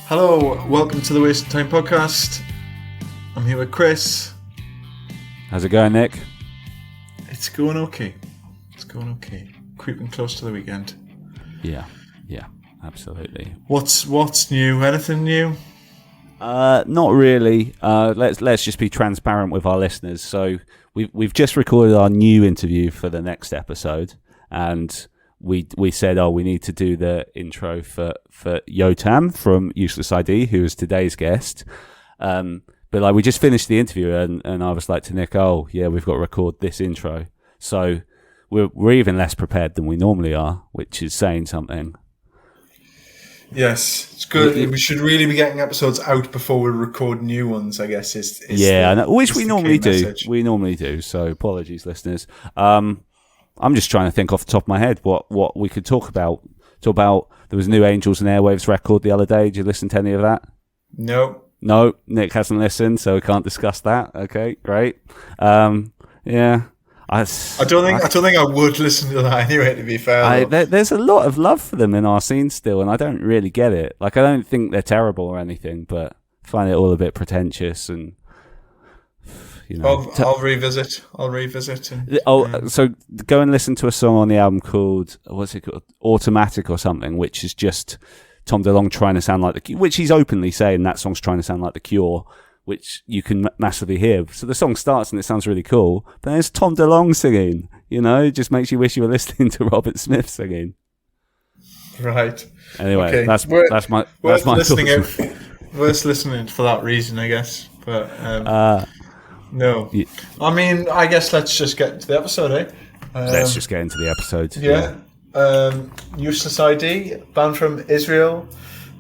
Hello, welcome to the Waste of Time podcast. I'm here with Chris. How's it going, Nick? It's going okay. Creeping close to the weekend. Yeah, absolutely. What's new? Anything new? Not really. Let's just be transparent with our listeners. So we've just recorded our new interview for the next episode, and we said, we need to do the intro for Yotam from Useless ID, who is today's guest. But we just finished the interview, and I was like to Nick, we've got to record this intro. So we're even less prepared than we normally are, which is saying something. Yes, it's good. We should really be getting episodes out before we record new ones, I guess. Which we normally do. Message. We normally do. So apologies, listeners. I'm just trying to think off the top of my head what we could talk about. There was a new Angels and Airwaves record the other day. Did you listen to any of that? No, Nick hasn't listened, so we can't discuss that. Okay, great. Yeah. I don't think I would listen to that anyway, to be fair. There's a lot of love for them in our scene still, and I don't really get it. I don't think they're terrible or anything, but I find it all a bit pretentious and, I'll revisit. So go and listen to a song on the album called, what's it called? Automatic or something, which is just Tom DeLonge trying to sound like The Cure, which he's openly saying that song's trying to sound like The Cure, which you can massively hear. So the song starts and it sounds really cool, but then it's Tom DeLonge singing, it just makes you wish you were listening to Robert Smith singing. Right. Anyway, okay. that's my thoughts. Worth listening for that reason, I guess. But no. Yeah. I mean, I guess let's just get into the episode, eh? Let's just get into the episode. Yeah. Useless ID, band from Israel.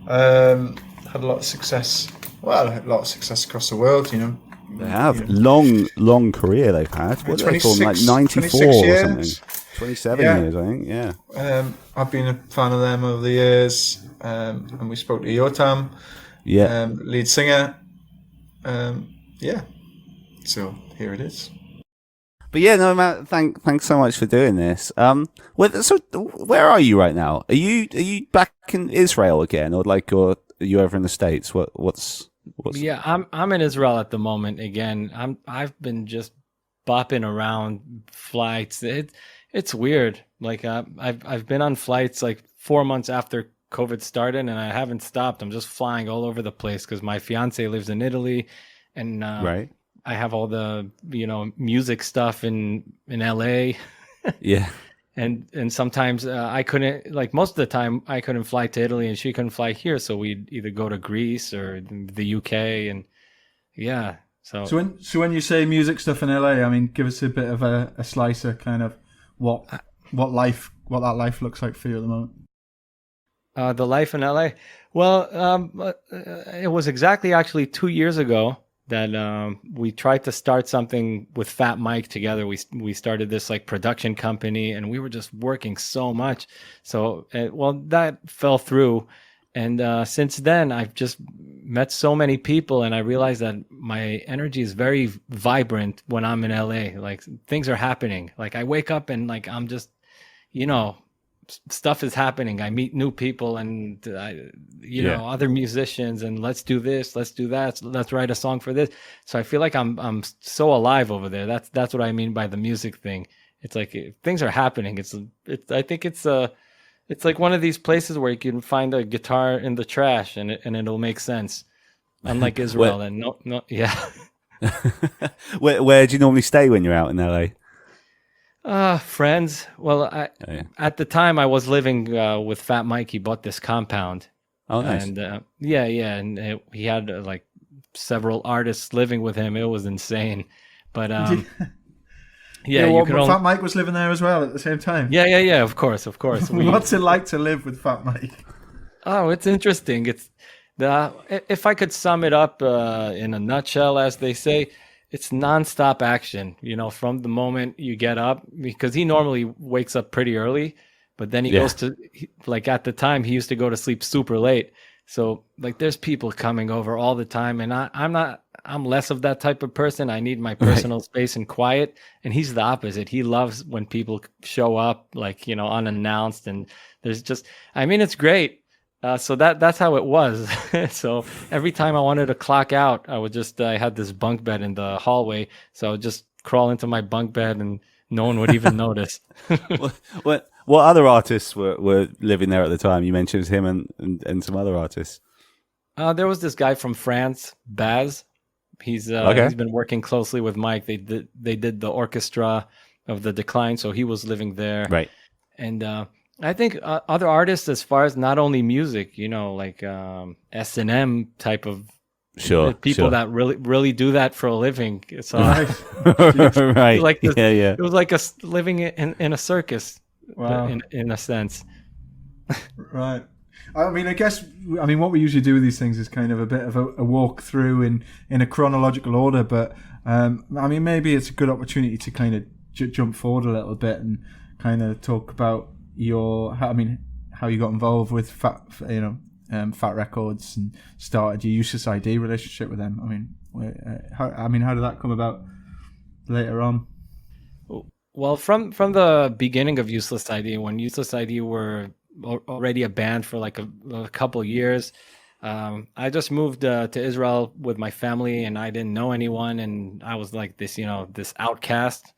Had a lot of success. Well, a lot of success across the world, They have. Long career they've had. What are they called? Like 94 or something. 27 years, I think, yeah. I've been a fan of them over the years. And we spoke to Yotam, lead singer. So here it is. But yeah, no, Matt, thanks so much for doing this. So where are you right now? Are you back in Israel again, or are you over in the States? What's? Yeah, I'm in Israel at the moment again. I've been just bopping around flights. It's weird. I've been on flights 4 months after COVID started, and I haven't stopped. I'm just flying all over the place because my fiance lives in Italy, and right. I have all the music stuff in LA. Yeah. And sometimes I couldn't, most of the time I couldn't fly to Italy and she couldn't fly here, so we'd either go to Greece or the UK, and yeah. So when you say music stuff in LA, I mean, give us a bit of a slice of kind of what that life looks like for you at the moment. The life in LA. Well, it was exactly actually 2 years ago that we tried to start something with Fat Mike together. We started this production company, and we were just working so much. So, that fell through. And since then, I've just met so many people, and I realized that my energy is very vibrant when I'm in LA. Things are happening. I wake up and I'm just, stuff is happening. I meet new people and other musicians, and let's do this, let's do that, let's write a song for this. So I feel like I'm so alive over there. That's what I mean by the music thing. It's things are happening. I think it's one of these places where you can find a guitar in the trash and it'll make sense. Unlike Israel, and no, yeah. Where do you normally stay when you're out in LA? Friends. Well, at the time I was living with Fat Mike. He bought this compound. Oh, nice. And and he had several artists living with him. It was insane. But Fat Mike was living there as well at the same time. Yeah. Of course. What's it like to live with Fat Mike? Oh, it's interesting. If I could sum it up in a nutshell, as they say, it's nonstop action, from the moment you get up, because he normally wakes up pretty early, but then he goes to, at the time, he used to go to sleep super late. So there's people coming over all the time, and I'm less of that type of person. I need my personal space and quiet, and he's the opposite. He loves when people show up, unannounced, and there's just, it's great. So that's how it was. So every time I wanted to clock out, I had this bunk bed in the hallway, so I would just crawl into my bunk bed and no one would even notice. What other artists were living there at the time? You mentioned him and some other artists. There was this guy from France, Baz. He's been working closely with Mike. They did the orchestra of the Decline, so he was living there. Right. And I think other artists, as far as not only music, like S&M type of people that really do that for a living. So right. Like this, yeah. It was like living in a circus. Wow. In a sense. Right. I mean, what we usually do with these things is kind of a bit of a walk through in a chronological order, but maybe it's a good opportunity to kind of jump forward a little bit and kind of talk about how you got involved with Fat Wreck Chords and started your Useless ID relationship with them. How did that come about later on? Well, from the beginning of Useless ID, when Useless ID were already a band for like a couple years, I just moved to Israel with my family, and I didn't know anyone, and I was like this outcast.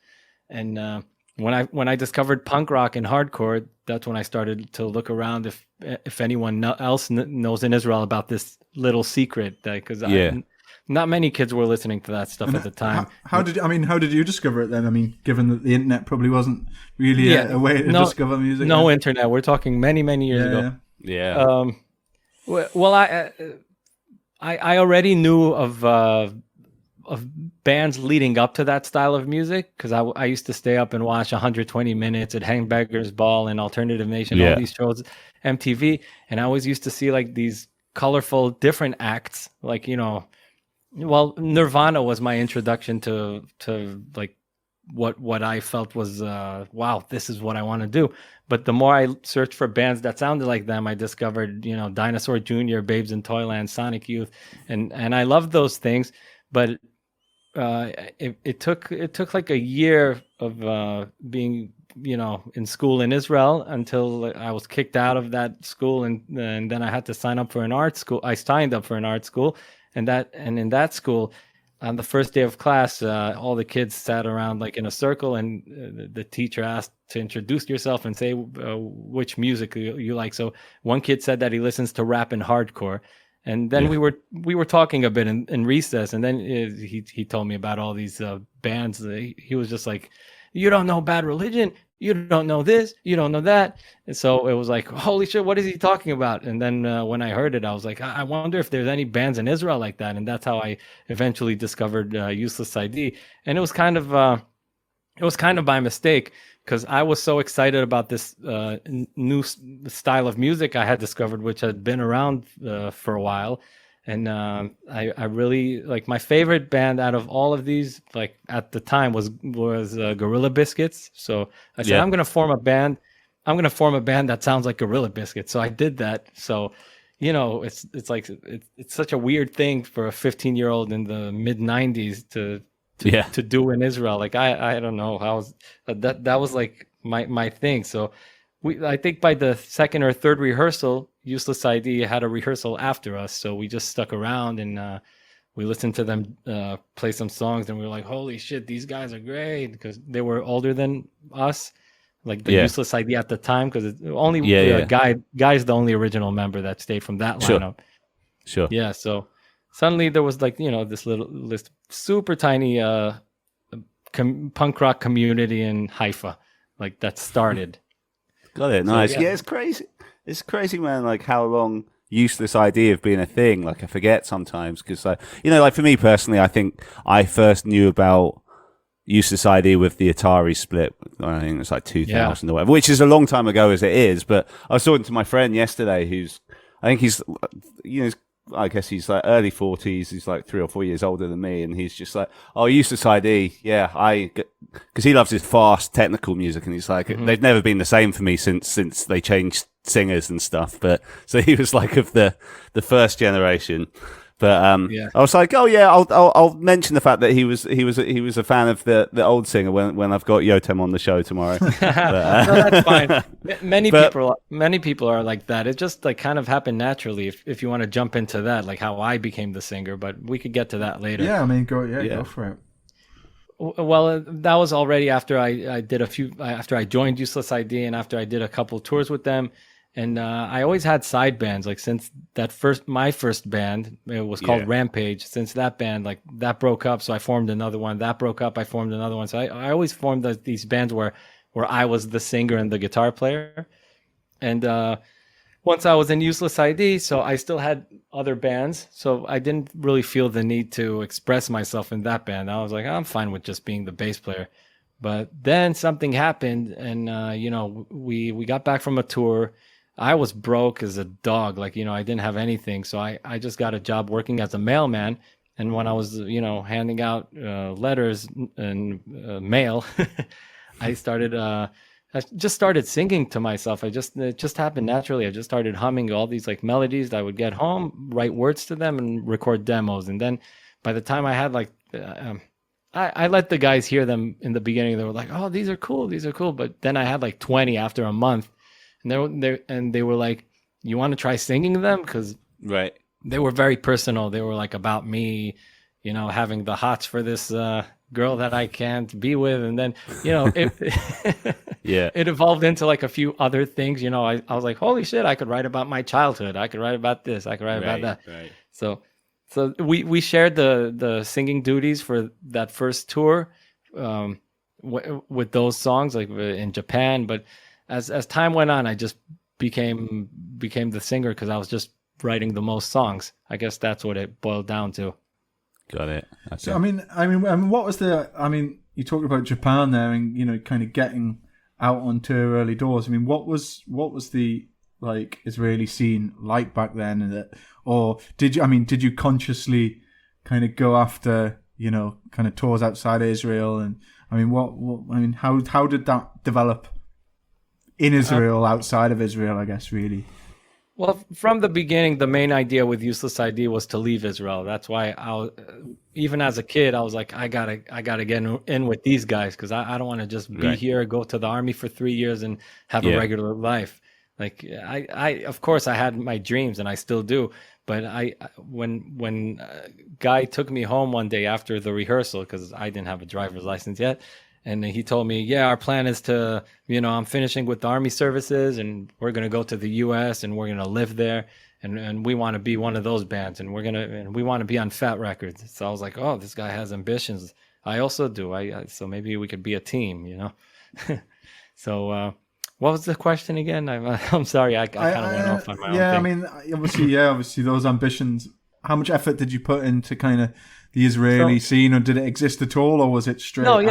And when I discovered punk rock and hardcore, that's when I started to look around if anyone else knows in Israel about this little secret, because not many kids were listening to that stuff at the time. How did you discover it then? Given that the internet probably wasn't really a way to discover music. No internet. We're talking many, many years ago. Yeah. Well, I already knew of bands leading up to that style of music, because I used to stay up and watch 120 Minutes at Hangbeggars Ball and Alternative Nation, all these shows, MTV, and I always used to see like these colorful different acts, like well, Nirvana was my introduction to like what I felt was wow, this is what I want to do. But the more I searched for bands that sounded like them, I discovered Dinosaur Jr., Babes in Toyland, Sonic Youth, and I loved those things. But it took like a year of being in school in Israel until I was kicked out of that school, and then I had to sign up for an art school. I signed up for an art school. And in that school, on the first day of class, all the kids sat around like in a circle, and the teacher asked to introduce yourself and say which music you like. So one kid said that he listens to rap and hardcore, and then we were talking a bit in recess, and then he told me about all these bands. He was just like, "You don't know Bad Religion. You don't know this, you don't know that." And so it was like, holy shit, what is he talking about? And then when I heard it, I was like, I wonder if there's any bands in Israel like that. And that's how I eventually discovered Useless ID. And it was kind of by mistake, because I was so excited about this new style of music I had discovered, which had been around for a while. And I really like, my favorite band out of all of these, like at the time, was Gorilla Biscuits. So I said, I'm gonna form a band that sounds like Gorilla Biscuits. So I did that. So it's like it's such a weird thing for a 15-year-old in the mid '90s to do in Israel. Like I don't know how that was like my thing. So I think by the second or third rehearsal, Useless ID had a rehearsal after us, so we just stuck around and we listened to them play some songs, and we were like, holy shit, these guys are great, because they were older than us, like the Useless ID at the time, because only Guy's the only original member that stayed from that lineup. Sure. Yeah, so suddenly there was like, this super tiny punk rock community in Haifa, like that started. Got it. Nice. So, it's crazy. It's crazy, man, like how long Useless ID have been a thing. Like I forget sometimes, because like for me personally, I think I first knew about Useless ID with the Atari split. I think it's like 2000 or whatever, which is a long time ago as it is. But I was talking to my friend yesterday, I guess he's like early 40s. He's like 3 or 4 years older than me, and he's just like, "Oh, Useless ID, because he loves his fast technical music, and he's like, they've never been the same for me since they changed singers and stuff." But so he was like of the first generation. But Yeah. I was like, oh yeah, I'll mention the fact that he was a fan of the old singer when I've got Yotam on the show tomorrow. No, that's fine. Many But- people are like that. It just like kind of happened naturally. If you want to jump into that, like how I became the singer, but we could get to that later. Yeah, I mean, go for it. Well, that was already after I did after I joined Useless ID and after I did a couple tours with them. And I always had side bands. Like since my first band, it was called Rampage. Since that band, like that broke up, so I formed another one. That broke up, I formed another one. So I always formed these bands where I was the singer and the guitar player. And once I was in Useless ID, so I still had other bands. So I didn't really feel the need to express myself in that band. I was like, I'm fine with just being the bass player. But then something happened, and we got back from a tour. I was broke as a dog. Like, I didn't have anything. So I just got a job working as a mailman. And when I was, handing out letters and mail, I just started singing to myself. It just happened naturally. I just started humming all these like melodies that I would get home, write words to them and record demos. And then by the time I had like, I let the guys hear them in the beginning. They were like, oh, these are cool. But then I had like 20 after a month. And they were like, you want to try singing them? Because they were very personal. They were like about me, having the hots for this girl that I can't be with. And then, it evolved into like a few other things. I was like, holy shit, I could write about my childhood. I could write about this. I could write about that. Right. So we shared the singing duties for that first tour with those songs, like in Japan. But as time went on, I just became the singer because I was just writing the most songs. I guess that's what it boiled down to. Got it. So I mean, what was you talked about Japan there, and kind of getting out onto early doors. I mean, what was the like Israeli scene like back then, or did you consciously kind of go after kind of tours outside of Israel, and how did that develop in Israel, outside of Israel, I guess, really? Well, from the beginning, the main idea with Useless ID was to leave Israel. That's why even as a kid, I was like, I gotta get in with these guys because I don't want to just be here, go to the army for 3 years and have a regular life. Like I of course I had my dreams and I still do, but when Guy took me home one day after the rehearsal because I didn't have a driver's license yet. And he told me, yeah, our plan is to, I'm finishing with the army services and we're going to go to the US and we're going to live there. And we want to be one of those bands and we want to be on Fat Records. So I was like, oh, this guy has ambitions. I also do. So maybe we could be a team, So, what was the question again? I'm sorry. I kind of went off on my own thing. I mean, obviously those ambitions. How much effort did you put into kind of the Israeli scene, or did it exist at all, or was it straight out?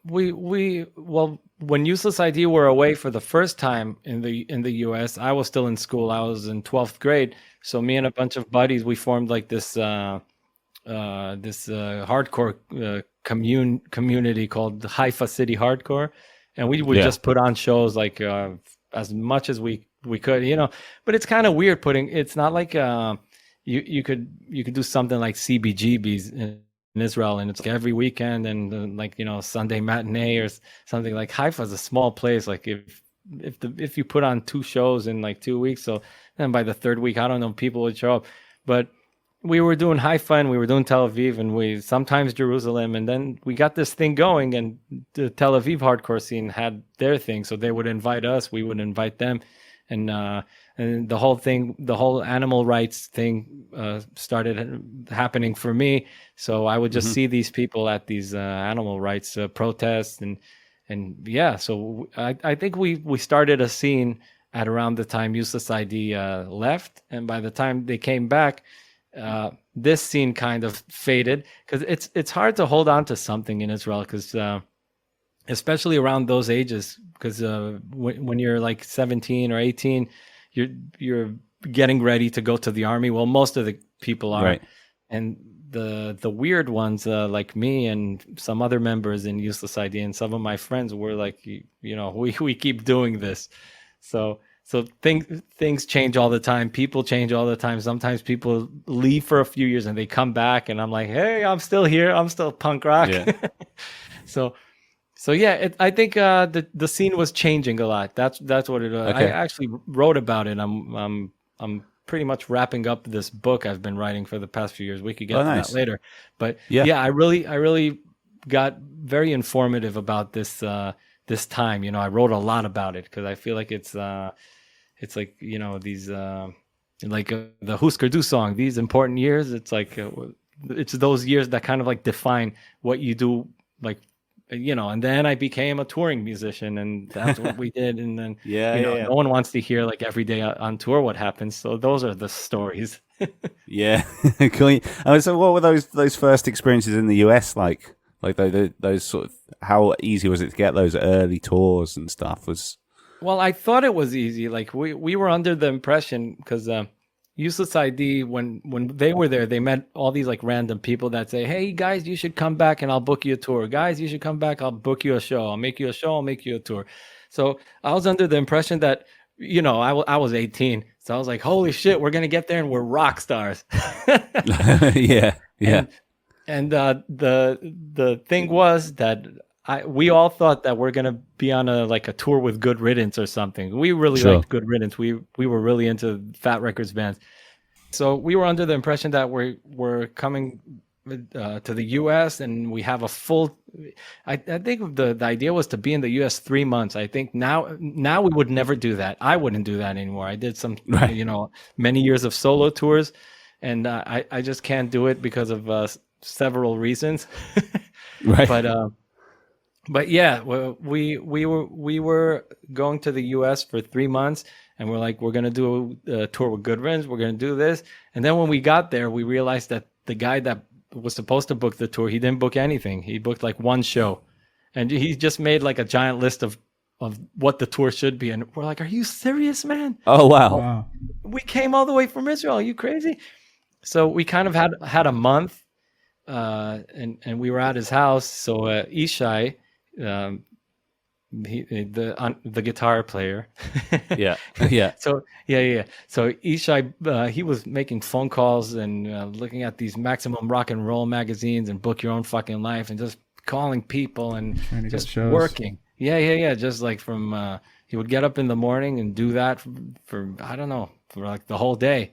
Well, when Useless ID were away for the first time in the US, I was still in school. I was in 12th grade. So me and a bunch of buddies, we formed like this hardcore community called Haifa City Hardcore, and we would just put on shows like as much as we could, But it's kind of weird it's not like you could do something like CBGBs in Israel, and it's like every weekend and Sunday matinee or something. Like Haifa is a small place. Like if you put on 2 shows in like 2 weeks, so then by the 3rd week, I don't know, people would show up. But we were doing Haifa and we were doing Tel Aviv and we sometimes Jerusalem, and then we got this thing going, and the Tel Aviv hardcore scene had their thing, so they would invite us, we would invite them, and the whole animal rights thing started happening for me. So I would just see these people at these animal rights protests, and yeah. So I think we started a scene at around the time Useless ID left, and by the time they came back, this scene kind of faded because it's hard to hold on to something in Israel because especially around those ages, because when you're like 17 or 18, you're getting ready to go to the army. Well, most of the people are, right. And the weird ones like me and some other members in Useless ID and some of my friends were like, we keep doing this. So So things change all the time. People change all the time. Sometimes people leave for a few years and they come back, and I'm like, hey, I'm still here. I'm still punk rock. Yeah. So yeah, I think the scene was changing a lot. That's what it. I Okay. actually wrote about it. I'm pretty much wrapping up this book I've been writing for the past few years. We could get to nice. that later, but Yeah. yeah, I really got very informative about this this time. You know, I wrote a lot about it because I feel like it's like, you know, these like the Husker Du song, these important years. It's like it's those years that kind of like define what you do, like, you know. And then I became a touring musician, and that's what we did. And then Yeah, you know, yeah. no one wants to hear like every day on tour what happens. So those are the stories. Yeah. Cool. So what were those first experiences in the US like? Like those sort of, how easy was it to get those early tours and stuff? Well, I thought it was easy. Like we were under the impression, because Useless ID, when they were there, they met all these like random people that say, "Hey guys, you should come back and I'll book you a tour. Guys, you should come back. I'll book you a show. I'll make you a show. I'll make you a tour." So I was under the impression that, you know, I was 18, so I was like, "Holy shit, we're gonna get there and we're rock stars." Yeah. Yeah. And the thing was that we all thought that we're gonna be on a tour with Good Riddance or something. We really Sure. liked Good Riddance. We were really into Fat Records bands, so we were under the impression that we're coming to the U.S. and we have a full. I think the idea was to be in the U.S. 3 months. I think now we would never do that. I wouldn't do that anymore. I did some Right. you know, many years of solo tours, and I just can't do it because of several reasons. Right. But yeah, we were going to the U.S. for 3 months, and we're like, we're gonna do a tour with Good Riddance. We're gonna do this, and then when we got there, we realized that the guy that was supposed to book the tour, he didn't book anything. He booked like one show, and he just made like a giant list of what the tour should be. And we're like, are you serious, man? Oh wow. Wow. We came all the way from Israel. Are you crazy? So we kind of had a month, and we were at his house. So Ishai, the guitar player. Yeah. Yeah. So yeah. So Ishai, he was making phone calls and looking at these Maximum Rock and Roll magazines and Book Your Own Fucking Life, and just calling people and Trying to get just shows. working. Yeah. Just like from he would get up in the morning and do that for I don't know, for like the whole day.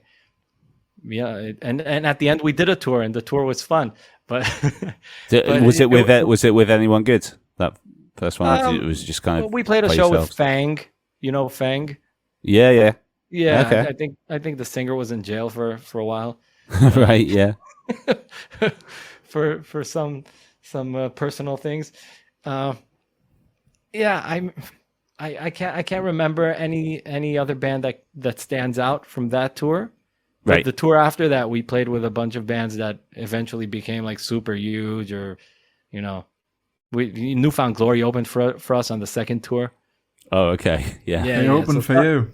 Yeah, and at the end we did a tour, and the tour was fun. But, but Was it with anyone good? That first one, it was just kind of. we played a by show yourselves? with Fang. You know Fang? Yeah. Yeah. Yeah, Okay. I think the singer was in jail for a while Right. Yeah. for some personal things. Yeah, I can't remember any other band that stands out from that tour. But Right. the tour after that, we played with a bunch of bands that eventually became like super huge, or you know, Newfound Glory opened for us on the second tour. Oh, okay. Yeah. They opened so for you.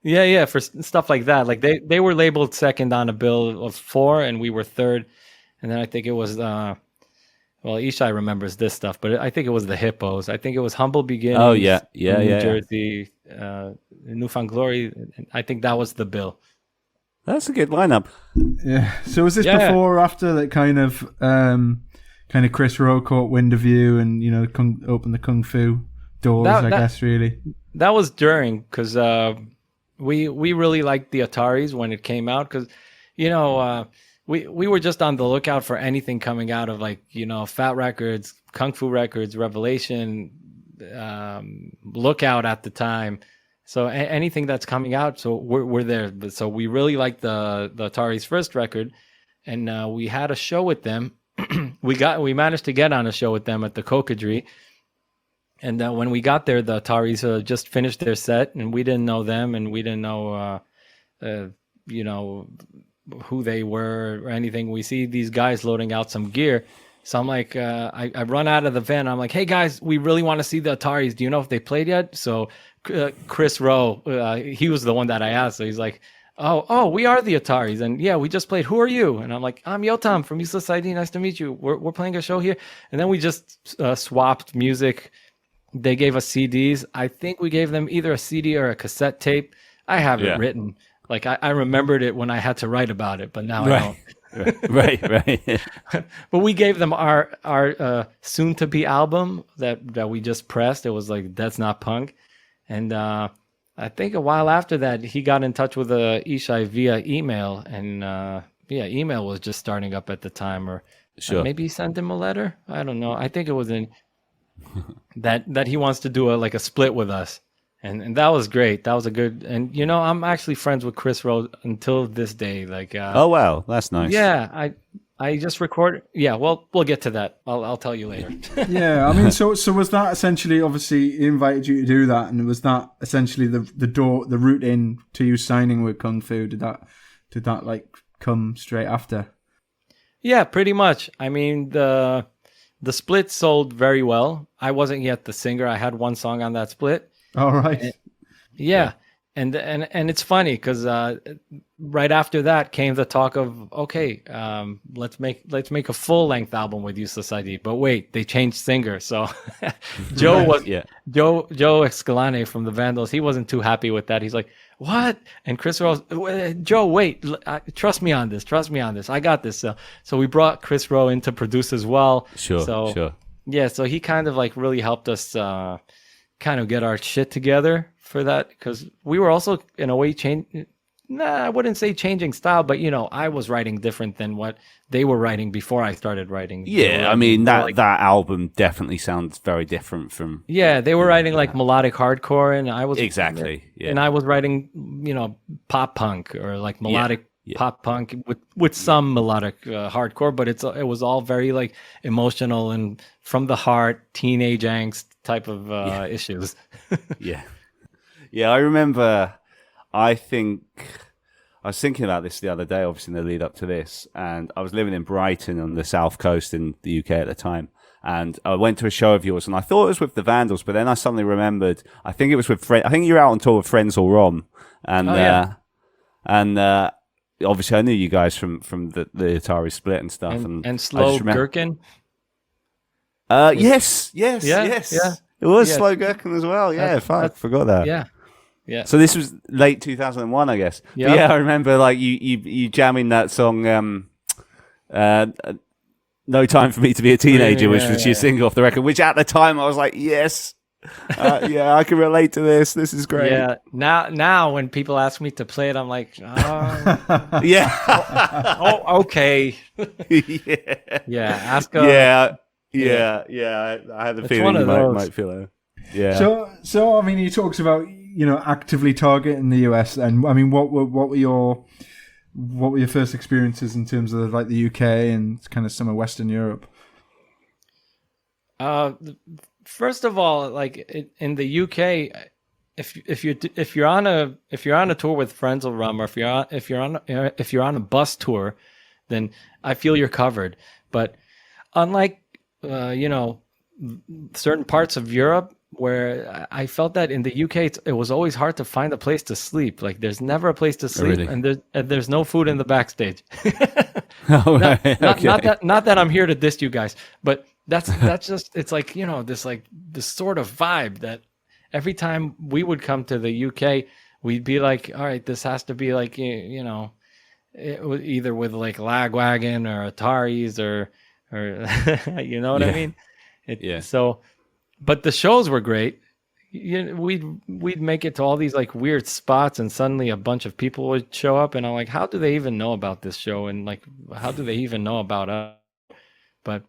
Yeah, for stuff like that. Like they were labeled second on a bill of 4, and we were third. And then I think it was well, Ishai remembers this stuff, but I think it was the Hippos. I think it was Humble Beginnings. Oh, yeah. New Jersey, Newfound Glory. I think that was the bill. That's a good lineup. Yeah. So was this Yeah. before or after that kind of Chris Rowe caught wind of you and, you know, opened the Kung Fu doors, I guess, really? That was during, because we really liked the Ataris when it came out, because, you know, we were just on the lookout for anything coming out of, like, you know, Fat Records, Kung Fu Records, Revelation, Lookout at the time. So anything that's coming out, so we're there. But so we really liked the Atari's first record, and we had a show with them. we managed to get on a show with them at the Cocadrille. And when we got there, the Ataris just finished their set, and we didn't know them, and we didn't know, you know, who they were or anything. We see these guys loading out some gear. So I'm like, I run out of the van. I'm like, hey guys, we really want to see the Ataris. Do you know if they played yet? So Chris Rowe, he was the one that I asked. So he's like, oh, we are the Ataris, and yeah, we just played. Who are you? And I'm like, I'm Yotam from Useless ID. Nice to meet you. We're playing a show here. And then we just swapped music. They gave us CDs. I think we gave them either a CD or a cassette tape. I have Yeah. it written. Like I remembered it when I had to write about it, but now I don't. Right. But we gave them our soon to be album that we just pressed. It was like That's Not Punk, and I think a while after that he got in touch with Ishai via email, and email was just starting up at the time, or Sure. maybe he sent him a letter. I don't know. I think it was in that he wants to do a split with us. And that was great. That was a good. And I'm actually friends with Chris Rowe until this day. Like, Oh wow, that's nice. yeah, I just recorded. Yeah, well, we'll get to that. I'll tell you later. Yeah, I mean, so was that essentially, obviously, he invited you to do that, and was that essentially the route in to you signing with Kung Fu? Did that like come straight after? Yeah, pretty much. I mean, the split sold very well. I wasn't yet the singer. I had one song on that split. All right. Yeah. And it's funny because right after that came the talk of, okay, let's make a full length album with Useless ID. But wait, they changed singer. So Joe Escalante from the Vandals. He wasn't too happy with that. He's like, what? And Chris Rowe, Joe, wait, trust me on this. Trust me on this. I got this. So we brought Chris Rowe in to produce as well. Sure. Yeah. So he kind of like really helped us kind of get our shit together for that, because we were also in a way I wouldn't say changing style, but I was writing different than what they were writing before I started writing. Yeah, I mean that album definitely sounds very different from. Yeah, they were writing like melodic hardcore, and I was Exactly. Yeah. and I was writing pop punk or like melodic pop punk with some melodic hardcore, but it was all very like emotional and from the heart, teenage angst type of issues. Yeah, I remember. I was thinking about this the other day, obviously in the lead up to this, and I was living in Brighton on the south coast in the UK at the time, and I went to a show of yours, and I thought it was with the Vandals, but then I suddenly remembered, I think it was with I think you're out on tour with Friends All Rom, and obviously I knew you guys from the Atari split and stuff, and Slow Gherkin. Yes. Yeah. It was Slow Gherkin as well. Yeah, forgot that. Yeah. So this was late 2001, I guess. Yep. But yeah, I remember like you jamming that song, "No Time for Me to Be a Teenager," which was your single off the record. Which at the time I was like, yes, I can relate to this. This is great. Yeah. Now when people ask me to play it, I'm like, yeah. oh, okay. Yeah. Ask. Yeah. I had the feeling you might feel it. Yeah. So I mean, he talks about actively targeting the US. And I mean, what were your first experiences in terms of like the UK and kind of some of Western Europe? First of all, like in the UK, if you're on a tour with Friends of Rum, or if you're on a bus tour, then I feel you're covered. But unlike certain parts of Europe, where I felt that in the UK it was always hard to find a place to sleep. Like there's never a place to sleep, really? and there's no food in the backstage. Oh, right. Not that I'm here to diss you guys, but that's just, it's like this sort of vibe that every time we would come to the UK, we'd be like, all right, this has to be like either with like Lagwagon or Ataris or you know what I mean? So, but the shows were great. We'd make it to all these like weird spots, and suddenly a bunch of people would show up, and I'm like, how do they even know about this show? And like, how do they even know about us? But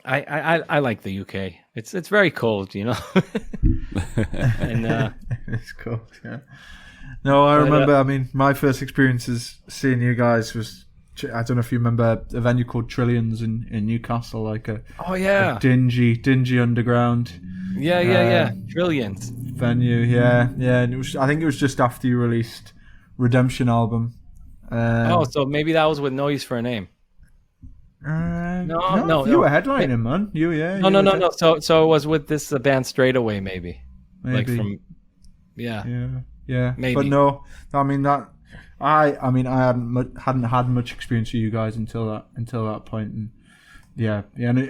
I like the UK. It's very cold, and it's cold. Yeah. No, I remember. I mean, my first experiences seeing you guys was, I don't know if you remember a venue called Trillions in Newcastle, like a dingy underground. Yeah. Trillions venue. Yeah. And I think it was just after you released Redemption album. So maybe that was with Noise for a Name. No, you were headlining, man. No. So it was with this band Straight Away, maybe. Like from, yeah. Maybe. But no, I mean that. I hadn't had much experience with you guys until that point, and the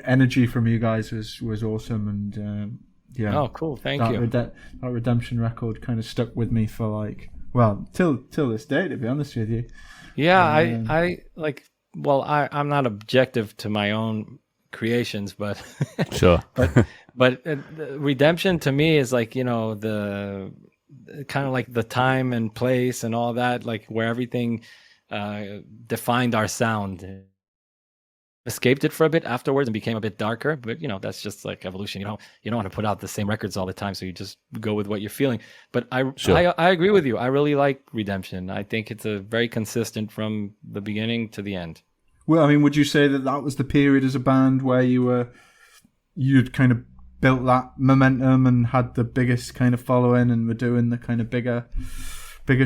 energy from you guys was awesome, and Oh, cool! Thank you. That Redemption record kind of stuck with me for like well, till this day, to be honest with you. Yeah, I like. Well, I'm not objective to my own creations, but Sure. but redemption to me is like, the kind of like the time and place and all that, like where everything defined our sound. Escaped it for a bit afterwards and became a bit darker, but that's just like evolution. You don't want to put out the same records all the time, so you just go with what you're feeling. But I agree with you. I really like Redemption. I think it's a very consistent from the beginning to the end. Well, I mean, would you say that was the period as a band where you'd kind of built that momentum and had the biggest kind of following and were doing the kind of bigger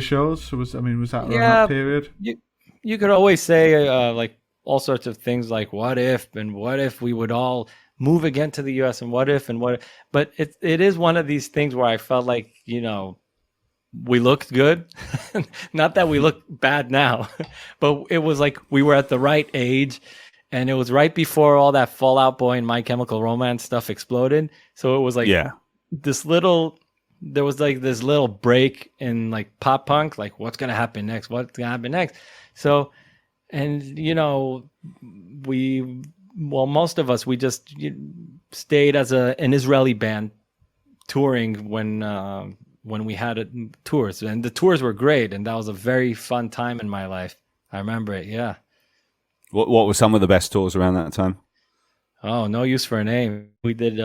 shows? So was that around that period? You could always say like all sorts of things like what if we would all move again to the US and what if, but it is one of these things where I felt like, we looked good. Not that we look bad now, but it was like we were at the right age, and it was right before all that Fall Out Boy and My Chemical Romance stuff exploded. So it was like there was like this little break in like pop punk, like what's going to happen next? So, and most of us, we just stayed as an Israeli band touring when we had tours, and the tours were great, and that was a very fun time in my life. I remember it. Yeah. What were some of the best tours around that time? Oh, no use for a name. We did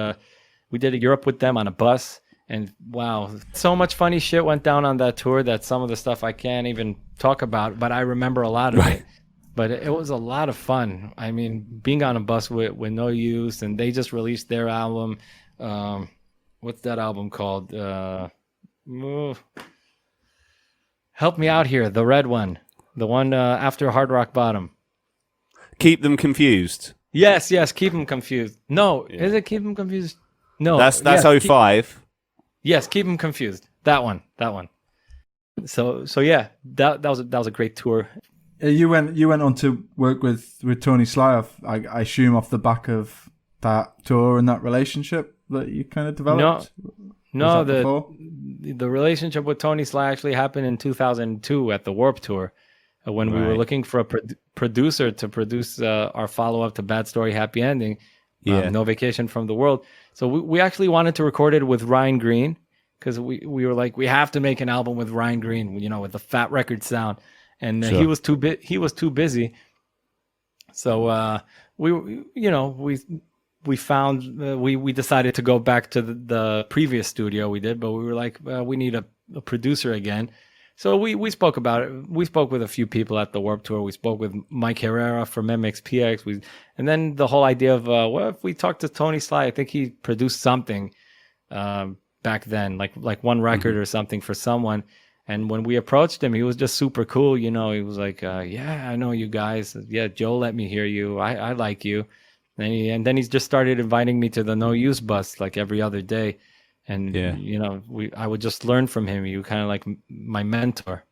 Europe with them on a bus, and wow, so much funny shit went down on that tour that some of the stuff I can't even talk about, but I remember a lot of it. But it was a lot of fun. I mean, being on a bus with No Use, and they just released their album. What's that album called? Help me out here. The red one. The one after Hard Rock Bottom. Keep Them Confused. Yes. Keep Them Confused. No, is it Keep Them Confused? No. That's 05. Yes, Keep Them Confused. That one. So yeah, that was a great tour. You went on to work with Tony Sly, I assume, off the back of that tour and that relationship that you kind of developed. No, the relationship with Tony Sly actually happened in 2002 at the Warped Tour, when we were looking for a producer to produce our follow-up to Bad Story, Happy Ending, No Vacation from the World. So we actually wanted to record it with Ryan Green, because we were like, we have to make an album with Ryan Green, with the Fat Wreck Chords sound, and he was too busy. So we found we decided to go back to the previous studio we did, but we were like, we need a producer again. So we spoke about it. We spoke with a few people at the Warped Tour. We spoke with Mike Herrera from MXPX. And then the whole idea of what if we talked to Tony Sly? I think he produced something back then, like one record or something for someone. And when we approached him, he was just super cool. He was like, yeah, I know you guys. Yeah, Joe let me hear you. I like you. And then he's just started inviting me to the No Use bus like every other day. And, I would just learn from him. He was kind of like my mentor.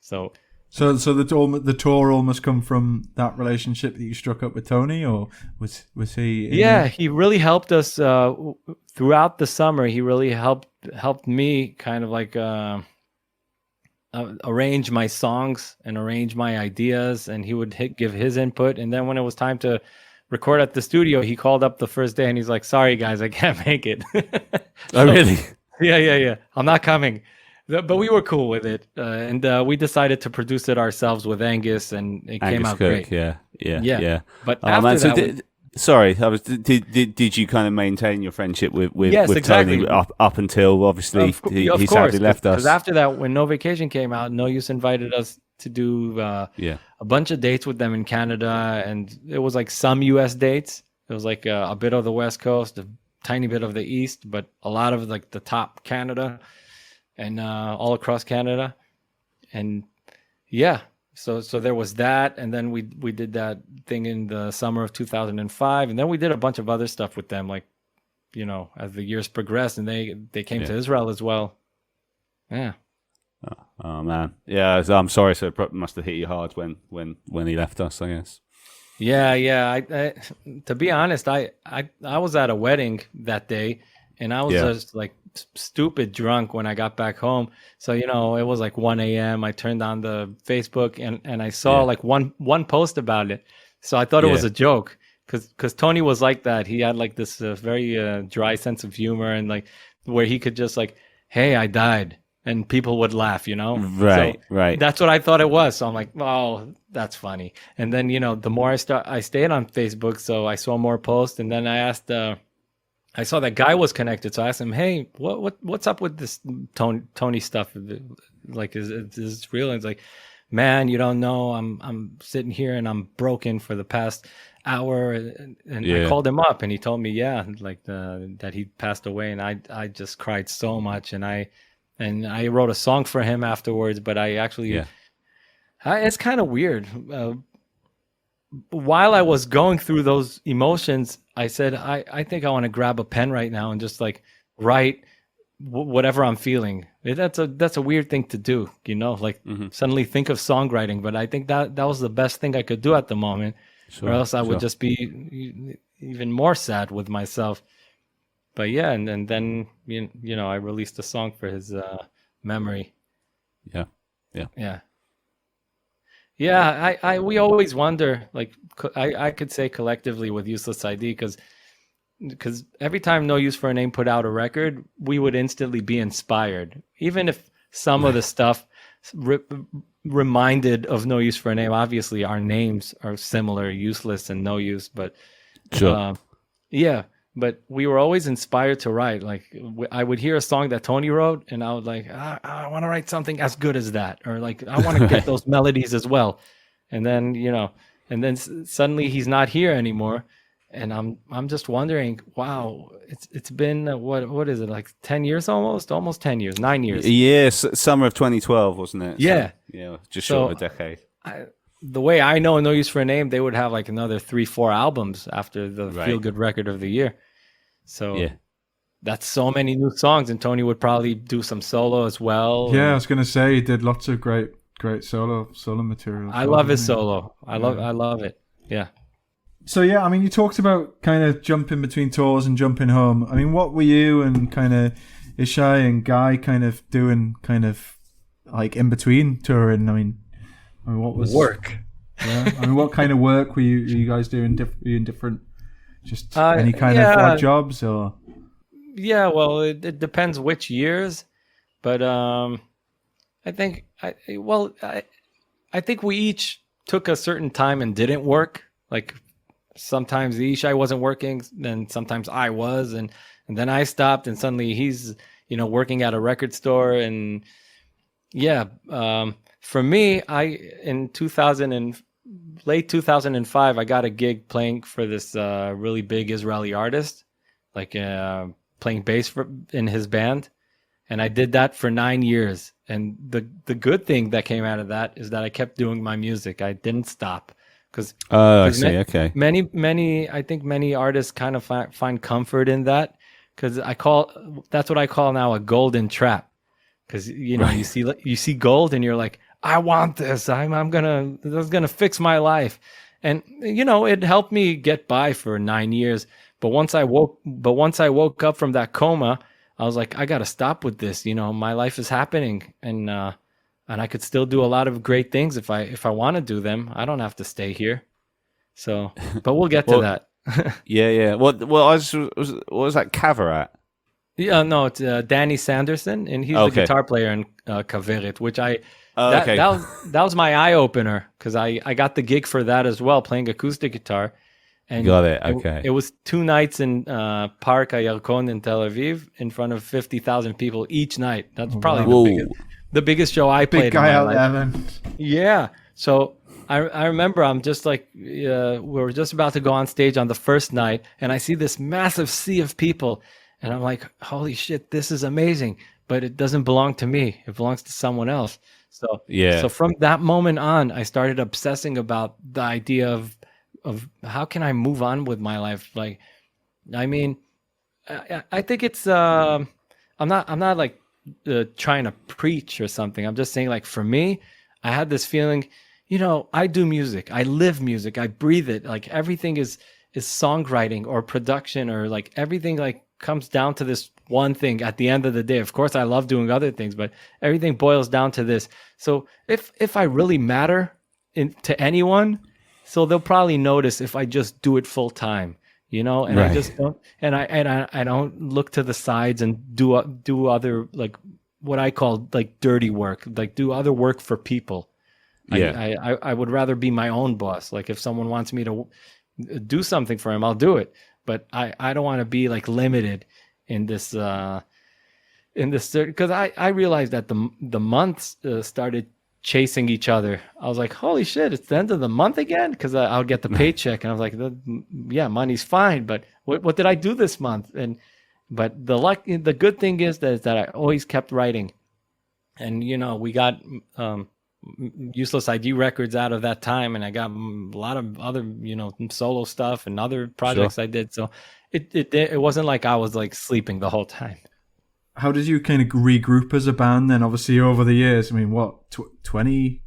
So the tour almost come from that relationship that you struck up with Tony, or was he? He really helped us throughout the summer. He really helped me kind of like arrange my songs and arrange my ideas, and he would give his input. And then when it was time to record at the studio, he called up the first day and he's like, sorry guys, I can't make it. Oh really? Yeah, I'm not coming. But we were cool with it, and we decided to produce it ourselves with Angus, and it came out Cook, great. Yeah. But after did you kind of maintain your friendship with yes, exactly. Tony up until obviously he sadly left us? Because after that, when No Vacation came out, No Use invited us to do a bunch of dates with them in Canada, and it was like some US dates. It was like a bit of the West Coast, a tiny bit of the East, but a lot of like the top Canada and all across Canada. And so there was that, and then we did that thing in the summer of 2005, and then we did a bunch of other stuff with them, like as the years progressed, and they came to Israel as well. Yeah. Oh man, yeah. I'm sorry. So it must have hit you hard when he left us, I guess. Yeah. I to be honest, I was at a wedding that day, and I was just like stupid drunk when I got back home. So, you know, it was like 1 a.m. I turned on the Facebook and I saw like one post about it. So I thought it was a joke because Tony was like that. He had like this very dry sense of humor, and like where he could just like, hey, I died. And people would laugh, you know? Right, So right. that's what I thought it was. So I'm like, oh, that's funny. And then, you know, the more I stayed on Facebook, so I saw more posts. And then I asked, I saw that guy was connected. So I asked him, hey, what's up with this Tony stuff? Like, is this real? And it's like, man, you don't know. I'm sitting here and I'm broken for the past hour. And I called him up and he told me, that he passed away. And I just cried so much. And I wrote a song for him afterwards, but I actually, it's kind of weird. While I was going through those emotions, I said, I think I want to grab a pen right now and just like write whatever I'm feeling. That's a weird thing to do, you know, like suddenly think of songwriting. But I think that was the best thing I could do at the moment, or else I would just be even more sad with myself. But yeah, and then you know I released a song for his memory. Yeah. We always wonder, like I could say collectively with Useless ID, because every time No Use for a Name put out a record, we would instantly be inspired, even if some of the stuff reminded of No Use for a Name. Obviously, our names are similar, Useless and No Use, but But we were always inspired to write. Like I would hear a song that Tony wrote, and I would like, I want to write something as good as that, or like I want to get those melodies as well. And then suddenly he's not here anymore, and I'm just wondering, wow, it's been what is it, like 10 years almost 10 years, 9 years. Yes, summer of 2012, wasn't it? Yeah, so, just short of a decade. The way I know No Use for a Name, they would have like another 3-4 albums after the Feel Good record of the year. So that's so many new songs, and Tony would probably do some solo as well. Yeah, I was going to say he did lots of great solo material. I love his solo. I love it. Yeah. So yeah, I mean, you talked about kind of jumping between tours and jumping home. I mean, what were you and kind of Ishai and Guy kind of doing, kind of like in between touring? I mean, what was work? Yeah, I mean, what kind of work were you guys doing? Were you in different, just any kind of odd jobs, or? Yeah, well, it depends which years, but I think we each took a certain time and didn't work. Like sometimes Ishai wasn't working, then sometimes I was, and then I stopped, and suddenly he's working at a record store, and for me, in late 2005, I got a gig playing for this really big Israeli artist, like playing bass in his band, and I did that for 9 years. And the good thing that came out of that is that I kept doing my music. I didn't stop because I see. Okay. Many artists kind of find comfort in that, because that's what I call now a golden trap. Because you see gold and you're like, I want this. This is gonna fix my life, and it helped me get by for 9 years. But once I woke up from that coma, I was like, I gotta stop with this. My life is happening, and I could still do a lot of great things if I want to do them. I don't have to stay here. So, but we'll get to that. Yeah. What was that Cavarat? Yeah, no, it's Danny Sanderson, and he's the guitar player in Kaveret, which that was my eye opener, because I got the gig for that as well, playing acoustic guitar. And got it. Okay. It was 2 nights in Park Ayarkon in Tel Aviv in front of 50,000 people each night. That's probably the biggest show I played. Big guy in my out life. there, man. Yeah. So I remember I'm just like, we were just about to go on stage on the first night, and I see this massive sea of people. And I'm like, holy shit, this is amazing. But it doesn't belong to me. It belongs to someone else. So from that moment on, I started obsessing about the idea of how can I move on with my life. Like, I mean, I think it's I'm not like trying to preach or something. I'm just saying, like, for me, I had this feeling, I do music, I live music, I breathe it. Like everything is songwriting or production, or like everything like comes down to this one thing at the end of the day. Of course, I love doing other things, but everything boils down to this. So if I really matter to anyone, so they'll probably notice if I just do it full time, and Right. I just don't, and I don't look to the sides and do other, like, what I call like dirty work, like do other work for people. Yeah. I would rather be my own boss. Like if someone wants me to do something for him, I'll do it. But I don't want to be like limited in this because I realized that the months started chasing each other. I was like, holy shit, it's the end of the month again, because I'll get the paycheck and I was like, yeah, money's fine, but what did I do this month? But the good thing is that I always kept writing, and we got Useless ID Records out of that time, and I got a lot of other solo stuff and other projects I did. So it wasn't like I was like sleeping the whole time. How did you kind of regroup as a band then? Obviously, over the years, I mean, what, 20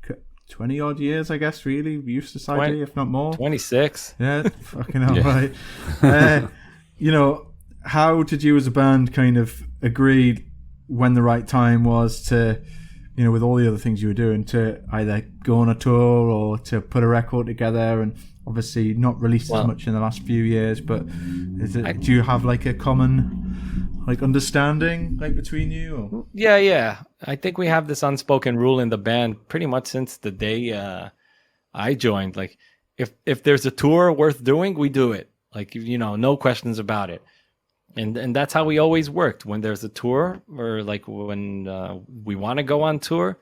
odd years, I guess, really? Useless ID, if not more? 26. Yeah, fucking hell, right. How did you as a band kind of agree when the right time was to, with all the other things you were doing, to either go on a tour or to put a record together? And obviously not released as much in the last few years, but do you have like a common like understanding like between you? Or? Yeah. I think we have this unspoken rule in the band pretty much since the day I joined. Like if there's a tour worth doing, we do it. Like, no questions about it. And that's how we always worked when there's a tour, or like when we want to go on tour.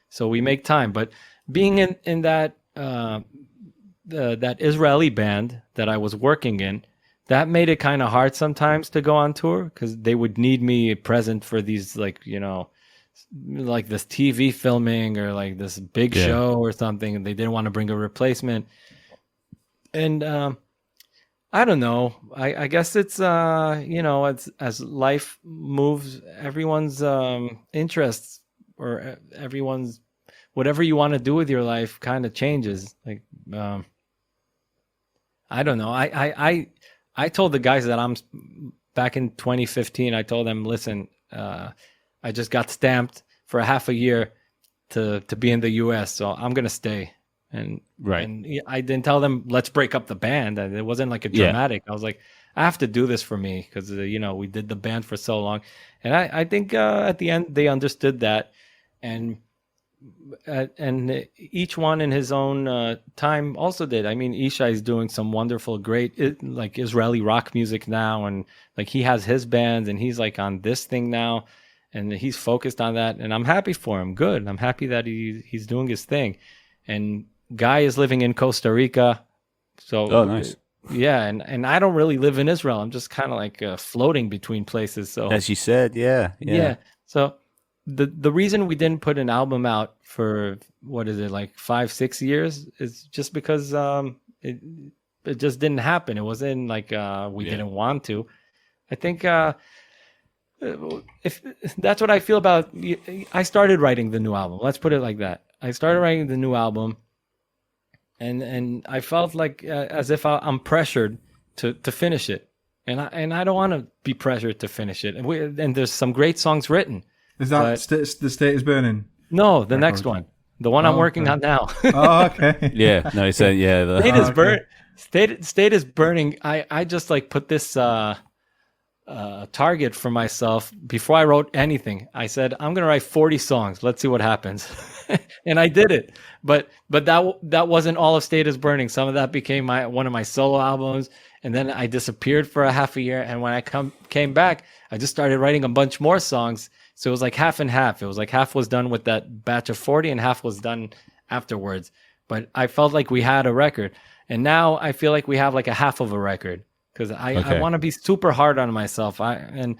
So we make time. But being in that that Israeli band that I was working in, that made it kind of hard sometimes to go on tour, because they would need me present for these, like, like this TV filming or like this big show or something, and they didn't want to bring a replacement. And I don't know. I guess it's as life moves, everyone's interests, or everyone's whatever you want to do with your life kind of changes. Like I don't know. I told the guys that I'm back in 2015. I told them, listen, I just got stamped for a half a year to be in the U.S., so I'm gonna stay. And I didn't tell them let's break up the band. It wasn't like a dramatic. I was like, I have to do this for me, because we did the band for so long, and I think at the end they understood that, and each one in his own time also did. I mean, Isha is doing some wonderful, great like Israeli rock music now, and like he has his bands, and he's like on this thing now, and he's focused on that, and I'm happy for him. Good, I'm happy that he's doing his thing. And Guy is living in Costa Rica, so nice. Yeah, and I don't really live in Israel. I'm just kind of like floating between places. So as you said, yeah. So the reason we didn't put an album out for like 5-6 years is just because it just didn't happen. It wasn't like we didn't want to. I think if that's what I feel about. I started writing the new album. Let's put it like that. I started writing the new album, and I felt like as if I'm pressured to finish it, and I don't want to be pressured to finish it. And there's some great songs written. Is that The State Is Burning? No, the next one, the one I'm working on now. Oh, okay. Yeah, no, he said State is burn. State is burning. I just like put this target for myself before I wrote anything. I said I'm gonna write 40 songs. Let's see what happens, and I did it. But that wasn't all of State is Burning. Some of that became one of my solo albums, and then I disappeared for a half a year. And when I came back, I just started writing a bunch more songs. So it was like half and half. It was like half was done with that batch of 40, and half was done afterwards. But I felt like we had a record, and now I feel like we have like a half of a record. Because I want to be super hard on myself. And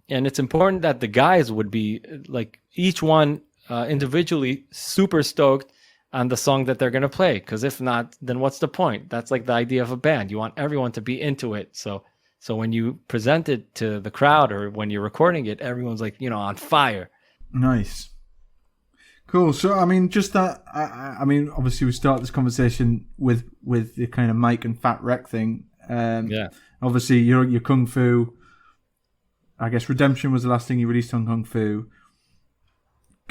it's important that the guys would be like each one individually super stoked on the song that they're going to play. Because if not, then what's the point? That's like the idea of a band. You want everyone to be into it. So when you present it to the crowd or when you're recording it, everyone's like, on fire. Nice. Cool. So, I mean, just that, I mean, obviously we start this conversation with the kind of Mike and Fat Wreck thing. Obviously your Kung Fu I guess Redemption was the last thing you released on Kung Fu.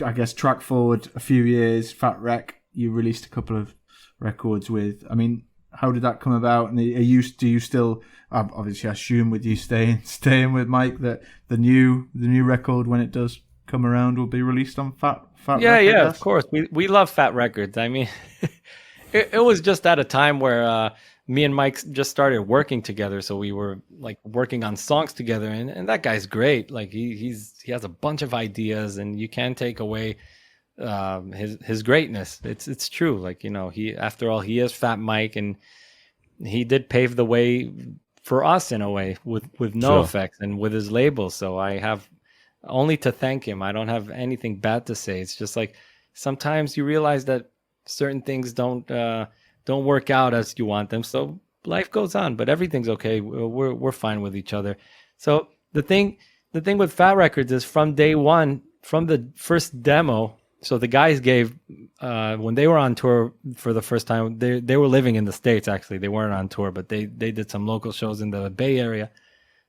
I guess track forward a few years, Fat Wreck, you released a couple of records with. I mean, how did that come about? And do you still, obviously I assume with you staying with Mike, that the new record, when it does come around, will be released on Fat Wreck, Yeah, of course. We love Fat Records. I mean, it was just at a time where me and Mike just started working together, so we were like working on songs together, and that guy's great. Like he has a bunch of ideas, and you can't take away his greatness. It's true. Like, you know, he, after all, he is Fat Mike, and he did pave the way for us in a way with No Effects and with his label. So I have only to thank him. I don't have anything bad to say. It's just like sometimes you realize that certain things don't work out as you want them. So life goes on, but everything's okay. We're fine with each other. So the thing with Fat Records is from day one, from the first demo. So the guys gave, when they were on tour for the first time, they were living in the States, actually. They weren't on tour, but they did some local shows in the Bay Area.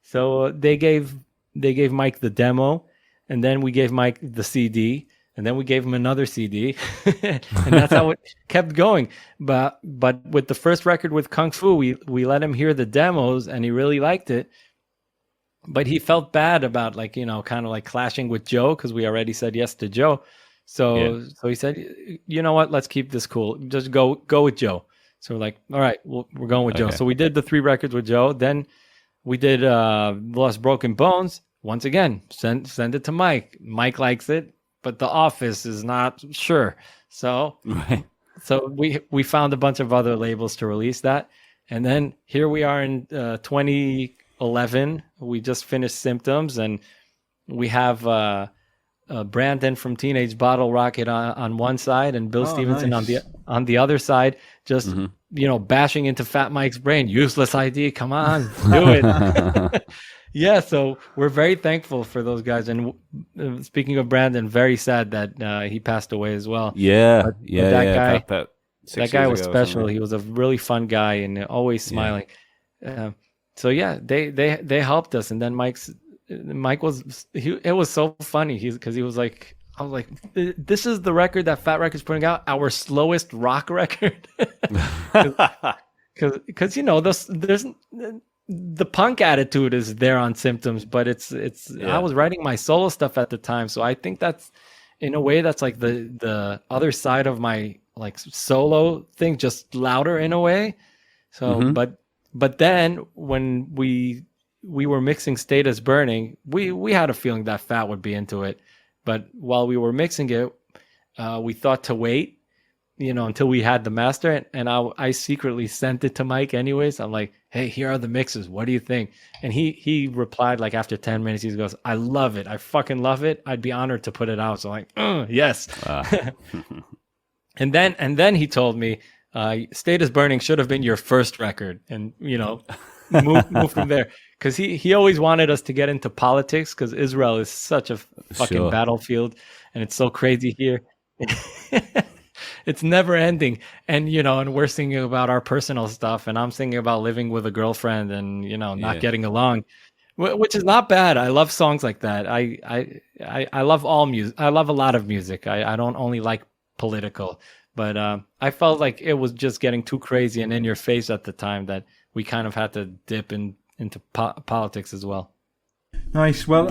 So they gave Mike the demo, and then we gave Mike the CD, and then we gave him another CD, and that's how it kept going. But with the first record with Kung Fu, we let him hear the demos, and he really liked it. But he felt bad about, like, you know, kind of like clashing with Joe, because we already said yes to Joe. So he said, you know what, let's keep this cool. Just go with Joe. So we're like, all right, we're going with Joe. So we did the 3 records with Joe. Then we did Lost Broken Bones. Once again, send it to Mike. Mike likes it, but the office is not sure. So so we found a bunch of other labels to release that. And then here we are in 2011. We just finished Symptoms, and we have Brandon from Teenage Bottle Rocket on one side, and Bill Stevenson on the other side, just you know, bashing into Fat Mike's brain. Useless ID, come on, do it. Yeah, so we're very thankful for those guys. And speaking of Brandon, very sad that he passed away as well. That guy was special. He was a really fun guy and always smiling. So yeah, they helped us, and then it was so funny because he was like, I was like, this is the record that Fat Wreck is putting out, our slowest rock record, because you know there's the punk attitude is there on Symptoms, but it's I was writing my solo stuff at the time, so I think that's, in a way, that's like the other side of my like solo thing, just louder in a way. So but then when we were mixing State is Burning, we had a feeling that Fat would be into it, but while we were mixing it, we thought to wait, you know, until we had the master, and I secretly sent it to Mike anyways. I'm like, hey, here are the mixes, what do you think? And he replied like after 10 minutes, he goes, I love it, I fucking love it, I'd be honored to put it out. So I'm like, yes. and then he told me, State is Burning should have been your first record, and you know, move from there, because he always wanted us to get into politics, because Israel is such a fucking battlefield, and it's so crazy here. It's never ending, and you know, and we're singing about our personal stuff, and I'm singing about living with a girlfriend and, you know, not getting along, which is not bad. I love songs like that. I love all music. I love a lot of music. I don't only like political, but I felt like it was just getting too crazy and in your face at the time, that we kind of had to dip into politics as well. Nice. Well,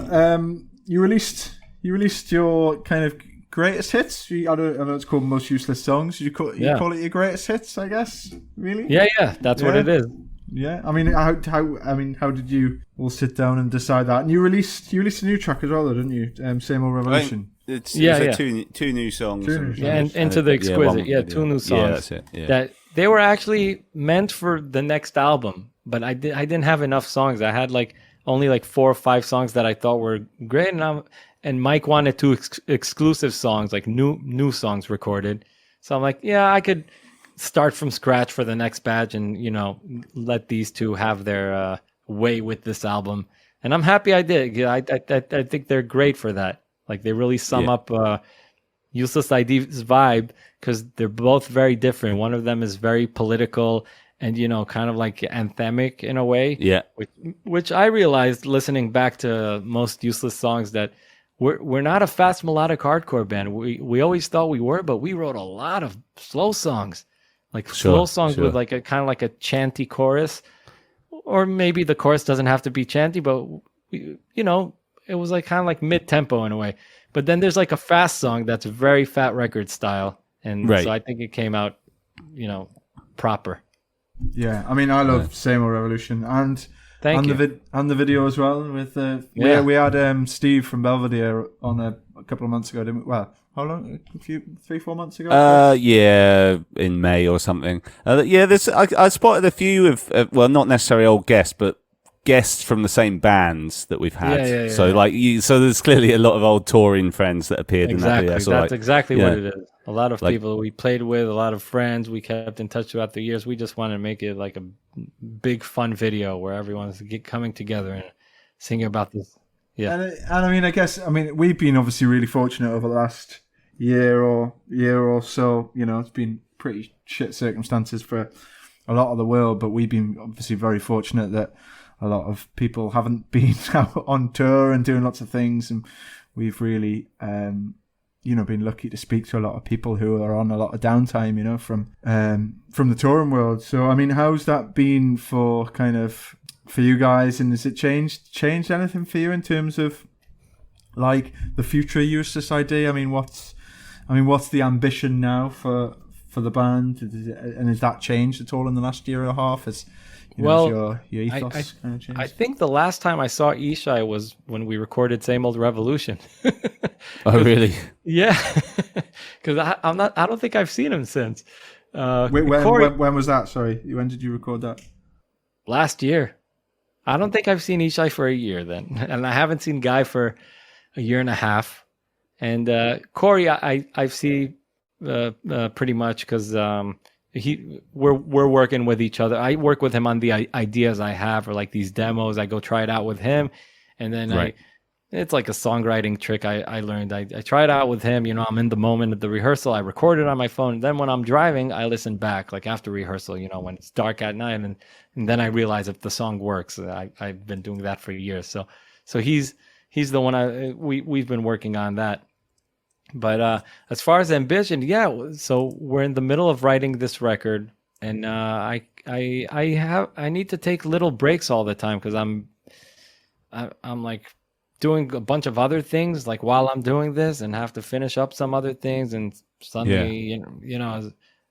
you released your kind of greatest hits. I don't know, it's called Most Useless Songs. You call it your greatest hits, I guess. Really? Yeah. That's what it is. Yeah. I mean, how did you all sit down and decide that? And you released a new track as well, though, didn't you? Same Old Revolution. It's like two new songs. And Into the Exquisite. 2 new songs. Yeah, that's it. Yeah. That they were actually meant for the next album, but I didn't have enough songs. I had like only like 4 or 5 songs that I thought were great, and Mike wanted 2 exclusive songs, like new songs recorded. So I'm like, yeah, I could start from scratch for the next batch, and you know, let these 2 have their way with this album. And I'm happy I did. I think they're great for that. Like, they really sum up Useless ID's vibe, because they're both very different. One of them is very political and kind of like anthemic in a way. Yeah. Which I realized listening back to most Useless songs that we're not a fast melodic hardcore band. We always thought we were, but we wrote a lot of slow songs, like slow songs with like a kind of like a chanty chorus, or maybe the chorus doesn't have to be chanty, but it was like kind of like mid tempo in a way. But then there's like a fast song that's very Fat Wreck style, and so I think it came out, proper. Yeah, I mean, I love Same Old Revolution, and Thank you. The video as well. With we had Steve from Belvedere on a couple of months ago, didn't we? Well, how long? 3-4 months ago. Yeah, in May or something. There's I spotted a few of not necessarily old guests, but guests from the same bands that we've had. So there's clearly a lot of old touring friends that appeared in that video. So that's exactly what it is. A lot of people we played with, a lot of friends we kept in touch throughout the years. We just wanted to make it like a big fun video where everyone's coming together and singing about this. Yeah, and I mean, we've been obviously really fortunate over the last year or so. It's been pretty shit circumstances for a lot of the world, but we've been obviously very fortunate that a lot of people haven't been out on tour and doing lots of things, and we've really, been lucky to speak to a lot of people who are on a lot of downtime, from the touring world. So, I mean, how's that been for you guys, and has it changed anything for you in terms of like the future Useless ID? I mean, what's the ambition now for the band, and has that changed at all in the last year and a half? Your ethos kind of changed? I think the last time I saw Ishai was when we recorded Same Old Revolution. Oh, really? Yeah, because I don't think I've seen him since. When was that? Sorry, when did you record that? Last year. I don't think I've seen Ishai for a year then, and I haven't seen Guy for a year and a half. And Corey, I see pretty much because we're working with each other. I work with him on the ideas I have, or like these demos. I go try it out with him, and then it's like a songwriting trick I learned. I try it out with him. I'm in the moment of the rehearsal. I record it on my phone. Then when I'm driving, I listen back, like after rehearsal. When it's dark at night, and then I realize if the song works. I've been doing that for years. So he's the one we've been working on that. But as far as ambition, so we're in the middle of writing this record, and I need to take little breaks all the time because I'm like doing a bunch of other things like while I'm doing this, and have to finish up some other things, and suddenly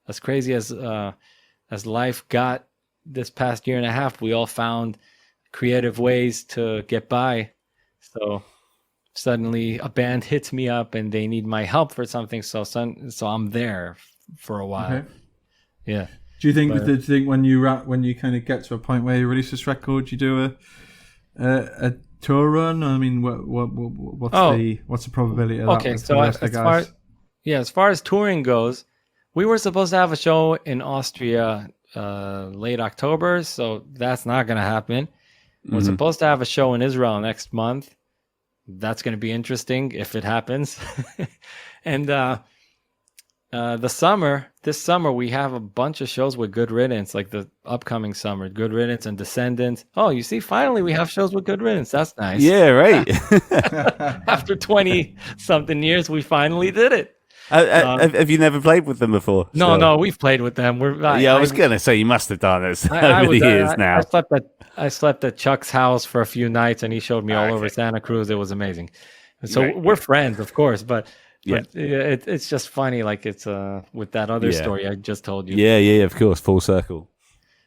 as crazy as life got this past year and a half, we all found creative ways to get by. So suddenly a band hits me up and they need my help for something, so I'm there for a while. Okay. Yeah. Do you think when you kind of get to a point where you release this record, you do a tour run? I mean, what's the probability of that? Okay, so as far as touring goes, we were supposed to have a show in Austria late October, so that's not going to happen. We're supposed to have a show in Israel next month. That's going to be interesting if it happens. And this summer we have a bunch of shows with Good Riddance, like the upcoming summer, Good Riddance and Descendants. Oh, you see, finally we have shows with Good Riddance. That's nice. Yeah, right. After 20 something years, we finally did it. Have you never played with them before? No, we've played with them. I was going to say you must have done it over the years now. I slept at Chuck's house for a few nights, and he showed me all over Santa Cruz. It was amazing. So we're friends, of course, but it's just funny, like it's with that other story I just told you. Yeah, of course, full circle.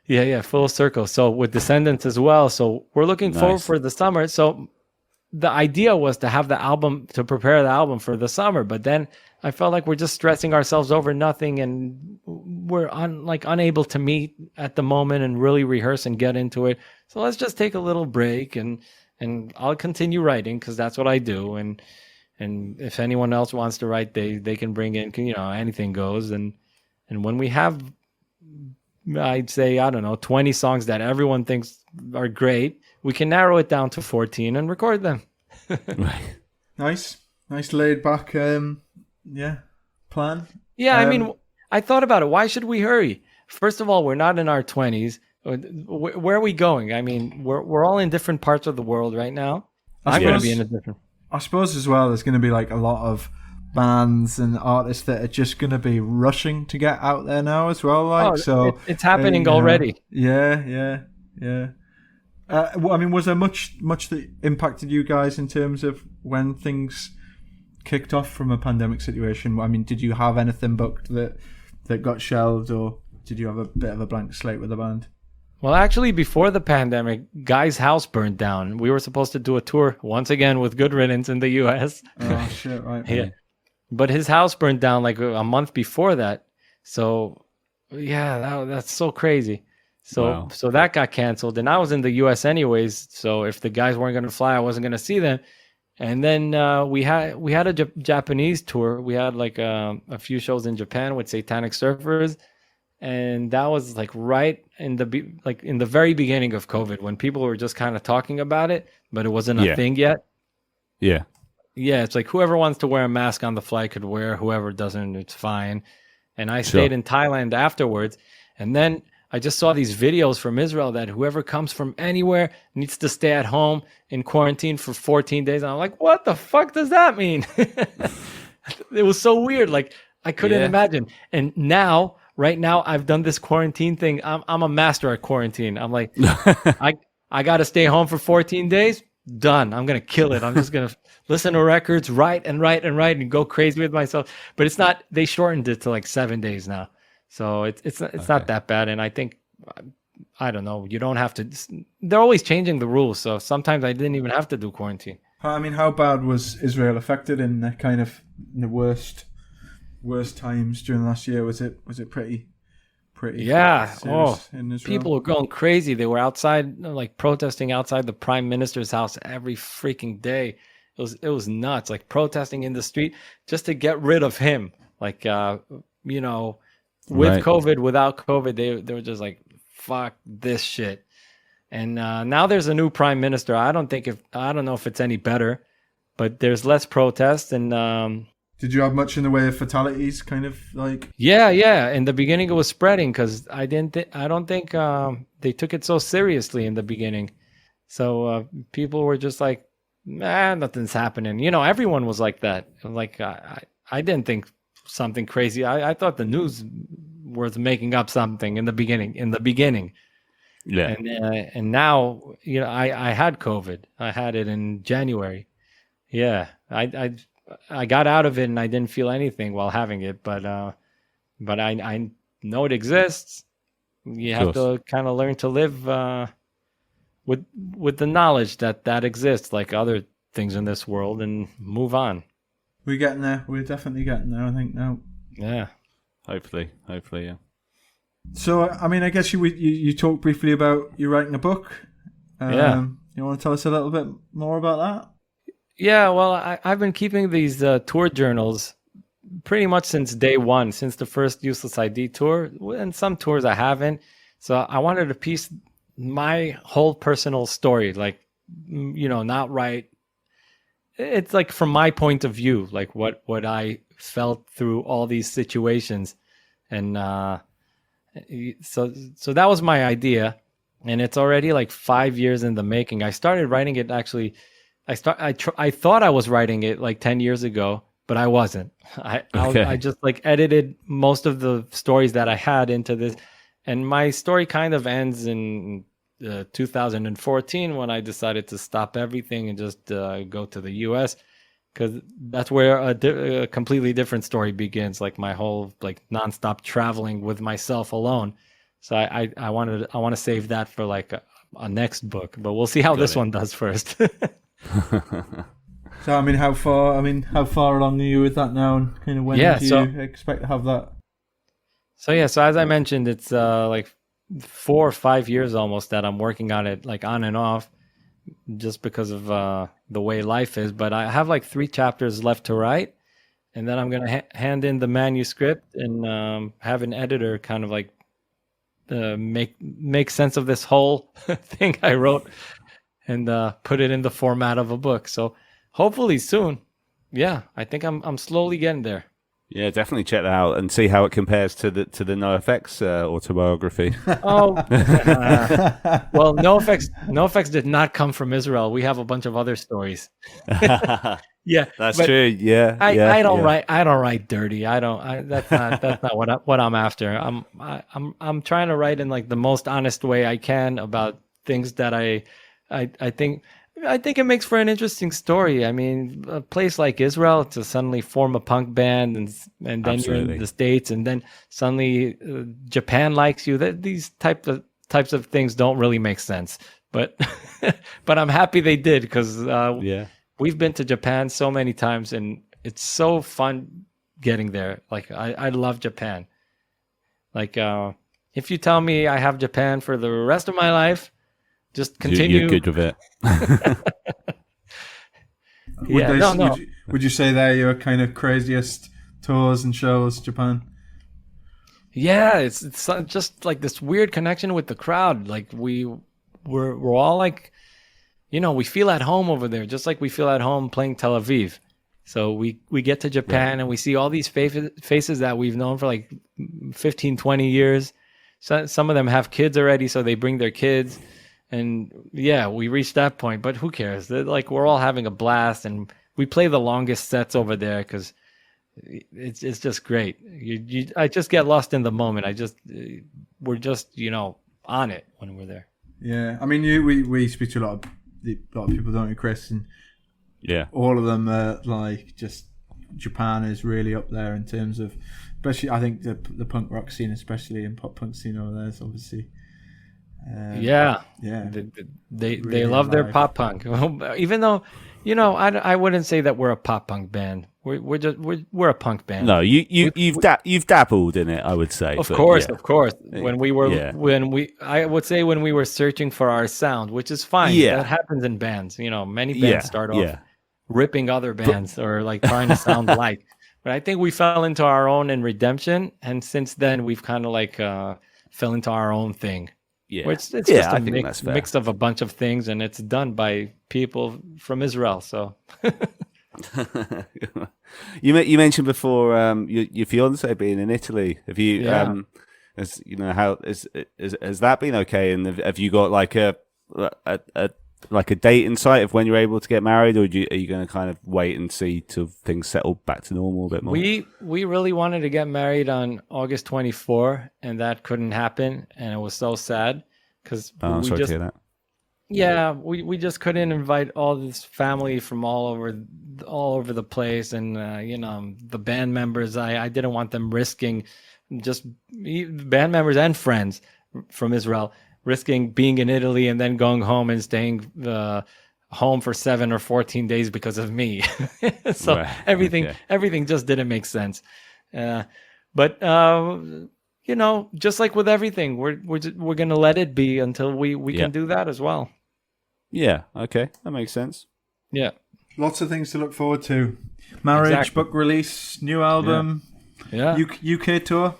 Yeah, full circle. So with Descendants as well. So we're looking forward for the summer. So the idea was to have to prepare the album for the summer, but then I felt like we're just stressing ourselves over nothing, and we're unable to meet at the moment and really rehearse and get into it. So let's just take a little break, and I'll continue writing because that's what I do. And if anyone else wants to write, they can bring in, anything goes. And when we have, I'd say, 20 songs that everyone thinks are great, we can narrow it down to 14 and record them. Right. Nice laid back. Plan. Yeah, I mean, I thought about it. Why should we hurry? first of all, we're not in our 20s. Where are we going? I mean, we're all in different parts of the world right now. I'm going to be in a different. I suppose as well, there's going to be like a lot of bands and artists that are just going to be rushing to get out there now as well. Like, so it's happening already. Yeah. Well, I mean, was there much that impacted you guys in terms of when things kicked off from a pandemic situation? I mean, did you have anything booked that got shelved, or did you have a bit of a blank slate with the band? Well, actually, before the pandemic, Guy's house burned down. We were supposed to do a tour once again with Good Riddance in the U.S. Oh shit! Right. Yeah, but his house burned down like a month before that. So, yeah, that's so crazy. So that got canceled, and I was in the U.S. anyways. So if the guys weren't going to fly, I wasn't going to see them. And then we had a Japanese tour. We had like a few shows in Japan with Satanic Surfers. And that was like right in the very beginning of COVID, when people were just kind of talking about it, but it wasn't a thing yet. Yeah. Yeah, it's like whoever wants to wear a mask on the flight could wear. Whoever doesn't, it's fine. And I stayed in Thailand afterwards. And then I just saw these videos from Israel that whoever comes from anywhere needs to stay at home in quarantine for 14 days. And I'm like, what the fuck does that mean? It was so weird. Like, I couldn't imagine. And now... Right now, I've done this quarantine thing. I'm a master at quarantine. I'm like, I got to stay home for 14 days. Done. I'm going to kill it. I'm just going to listen to records, write and go crazy with myself. But it's not, they shortened it to like 7 days now. So it's not that bad. And I think, I don't know, you don't have to, they're always changing the rules. So sometimes I didn't even have to do quarantine. I mean, how bad was Israel affected in the worst times during last year? Was it pretty serious in Israel? People were going crazy. They were outside, like protesting outside the prime minister's house every freaking day. It was nuts, like protesting in the street just to get rid of him. Like with COVID, without COVID, they were just like, fuck this shit. And now there's a new prime minister. I don't know if it's any better, but there's less protests. And did you have much in the way of fatalities, kind of like? Yeah. In the beginning, it was spreading because I don't think they took it so seriously in the beginning. So people were just like, nothing's happening. You know, everyone was like that. Like I didn't think something crazy. I thought the news was making up something in the beginning. Yeah. And now, you know, I had COVID. I had it in January. Yeah. I got out of it and I didn't feel anything while having it, but I know it exists. You have to kind of learn to live with the knowledge that exists, like other things in this world, and move on. We're getting there. We're definitely getting there, I think, now. Yeah. Hopefully, yeah. So, I mean, I guess you talked briefly about you writing a book. You want to tell us a little bit more about that? Yeah, well, I've been keeping these tour journals pretty much since day one, since the first Useless ID tour, and some tours I haven't. So I wanted to piece my whole personal story, like, you know, not write. It's like from my point of view, like what I felt through all these situations. And so that was my idea. And it's already like 5 years in the making. I started writing it actually. I thought I was writing it like 10 years ago, but I wasn't. I just like edited most of the stories that I had into this. And my story kind of ends in 2014 when I decided to stop everything and just go to the US, because that's where a completely different story begins. Like my whole like nonstop traveling with myself alone. So I want to save that for like a next book, but we'll see how this one does first. So I mean, how far along are you with that now, and kind of when do you expect to have that? So as I mentioned, it's like 4 or 5 years almost that I'm working on it, like on and off, just because of the way life is. But I have like 3 chapters left to write, and then I'm gonna hand in the manuscript and have an editor kind of like make sense of this whole thing I wrote, and put it in the format of a book. So hopefully soon. Yeah, I think I'm slowly getting there. Yeah, definitely check that out and see how it compares to the NoFX autobiography. Oh, well, no effects did not come from Israel. We have a bunch of other stories. Yeah, That's but true. Yeah, I don't write dirty. That's not what I'm after. I'm trying to write in like the most honest way I can about things that I think it makes for an interesting story. I mean, a place like Israel to suddenly form a punk band, and then you're Absolutely. in the States, and then suddenly Japan likes you. These types of things don't really make sense. But but I'm happy they did, because Yeah. we've been to Japan so many times, and it's so fun getting there. Like I love Japan. Like if you tell me I have Japan for the rest of my life, just continue. You're good with it. Would you say they're your kind of craziest tours and shows, Japan? Yeah, it's just like this weird connection with the crowd. Like we're all like, we feel at home over there, just like we feel at home playing Tel Aviv. So we get to Japan and we see all these faces that we've known for like 15, 20 years. So some of them have kids already, so they bring their kids. And yeah, we reached that point, but who cares? Like, we're all having a blast, and we play the longest sets over there because it's just great. I just get lost in the moment. We're just on it when we're there. Yeah, I mean, we speak to a lot of people, don't we, Chris? And Yeah. all of them are like, just Japan is really up there in terms of, especially I think the punk rock scene, especially in pop punk scene over there, is obviously. Yeah. They Really love their alive. pop punk, even though I wouldn't say that we're a pop punk band. We're a punk band. No, you've dabbled in it, I would say. Of but course, yeah. of course. When we were I would say when we were searching for our sound, which is fine. Yeah. That happens in bands. Many bands Yeah, start off yeah. ripping other bands or like trying to sound alike. But I think we fell into our own in Redemption, and since then we've kind of like fell into our own thing. Yeah. Which it's just I a think that's fair. mix of a bunch of things, and it's done by people from Israel. So You mentioned before your fiance being in Italy. Have you Yeah. how has that been okay? And have you got like a date in sight of when you're able to get married, or are you going to kind of wait and see till things settle back to normal a bit more? we really wanted to get married on August 24, and that couldn't happen, and it was so sad because I'm we sorry just to hear that. yeah we just couldn't invite all this family from all over the place, and the band members. I didn't want them risking, just band members and friends from Israel, risking being in Italy and then going home and staying home for 7 or 14 days because of me. So Right, everything just didn't make sense. But just like with everything, we're gonna let it be until we can do that as well. Yeah, okay, that makes sense. Yeah. Lots of things to look forward to. Marriage, Exactly. book release, new album, Yeah. UK tour,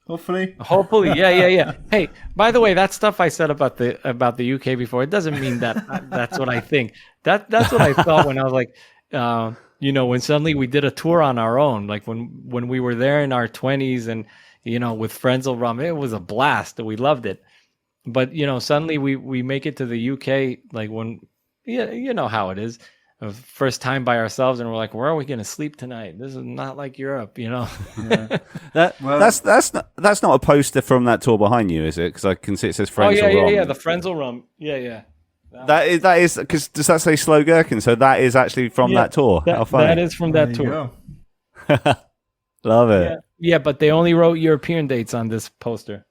hopefully. Hopefully, yeah. Hey, by the way, that stuff I said about the UK before, it doesn't mean that that's what I think. That's what I thought when I was like, when suddenly we did a tour on our own, like when we were there in our 20s and with friends around, it was a blast. We loved it. But suddenly we make it to the UK, like when you know how it is. First time by ourselves, and we're like, where are we going to sleep tonight? This is not like Europe, Yeah. That's not a poster from that tour behind you, is it? Because I can see it says Friends. Yeah, the Frenzel Rum. Yeah. That is because does that say Slow Gherkin? So that is actually from that tour. How funny! That is from that There you tour. go. Love it. Yeah, but they only wrote European dates on this poster.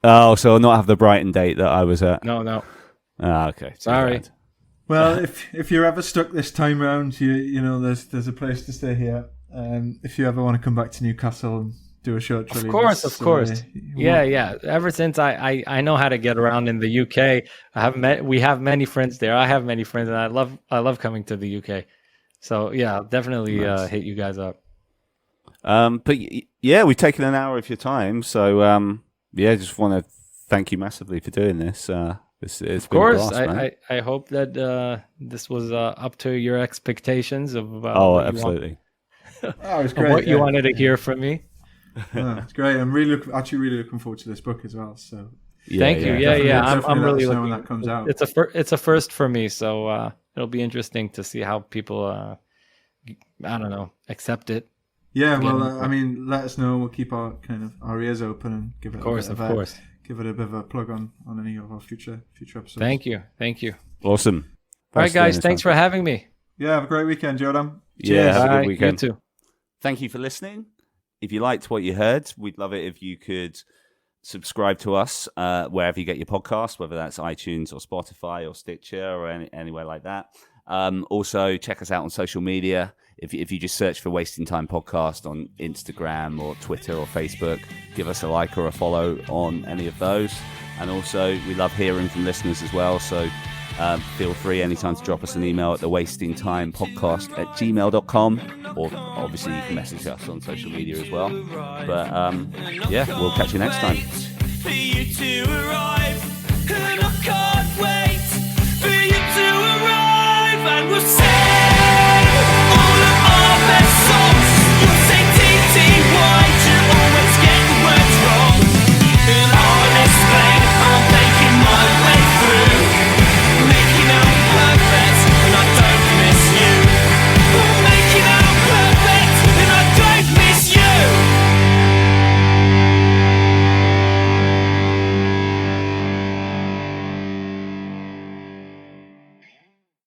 Oh, so I'll not have the Brighton date that I was at. No. Ah, okay. Too Sorry. bad. Well, if you're ever stuck this time round, there's a place to stay here. If you ever want to come back to Newcastle and do a short trip, Of course. Yeah. Ever since I know how to get around in the UK, we have many friends there. I have many friends, and I love coming to the UK. So yeah, I'll definitely hit you guys up. But yeah, we've taken an hour of your time, so just want to thank you massively for doing this. It's Of been a course, blast, man. I hope that this was up to your expectations of. Oh, what you want. absolutely. Oh, it was of great. what you wanted to hear from me. It's great. I'm actually really looking forward to this book as well. So Thank you. Yeah, definitely- yeah. definitely I'm let really us know looking. when that comes out. It's a first for me, so it'll be interesting to see how people, I don't know, accept it. Yeah, Get well, into it. I mean, let us know. We'll keep our ears open and give it Of course, a of bit course. give it a bit of a plug on any of our future episodes. Thank you. Awesome. All right, Thanks for doing guys. this, Thanks man. for having me. Yeah, have a great weekend, Jordan. Yeah, have a Bye. good weekend. You too. Thank you for listening. If you liked what you heard, we'd love it if you could subscribe to us wherever you get your podcasts, whether that's iTunes or Spotify or Stitcher or anywhere like that. Also, check us out on social media. If you just search for Wasting Time Podcast on Instagram or Twitter or Facebook, give us a like or a follow on any of those. And also, we love hearing from listeners as well. So feel free anytime to drop us an email at thewastingtimepodcast@gmail.com, or obviously you can message us on social media as well. But yeah, we'll catch you next time.